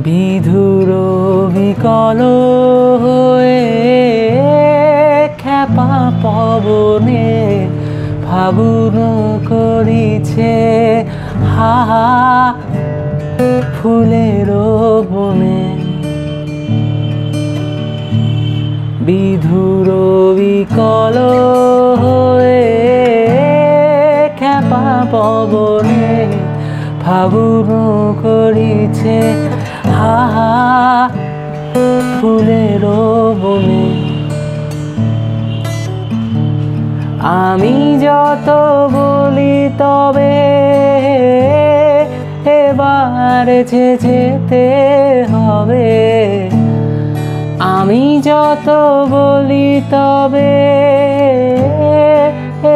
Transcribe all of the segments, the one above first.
বিধুর বিকল হয়ে খ্যাপা পবনে ফাগুন করিছে হাহা ফুলের বনে। বিধুর বিকল হয়ে খ্যাপা পবনে ফাগুন করিছে হাহা ফুলের বনে। আমি যত বলি তবে এবার যে যেতে হবে। আমি যত বলি তবে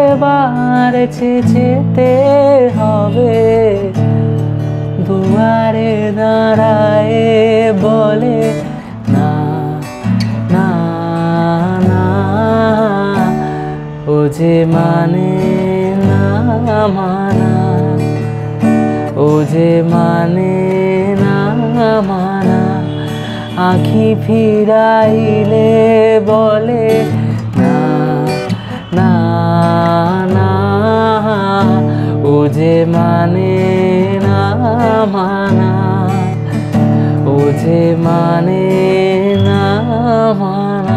এবার যে যেতে হবে। দুয়ারে দাঁড়ায় বলে না না না, ও যে মানে না মানা, ও যে মানে না মানা। আঁখি ফিরাইলে বলে না না না, ও যে মানে না মানা, ও যে মানে না মানা।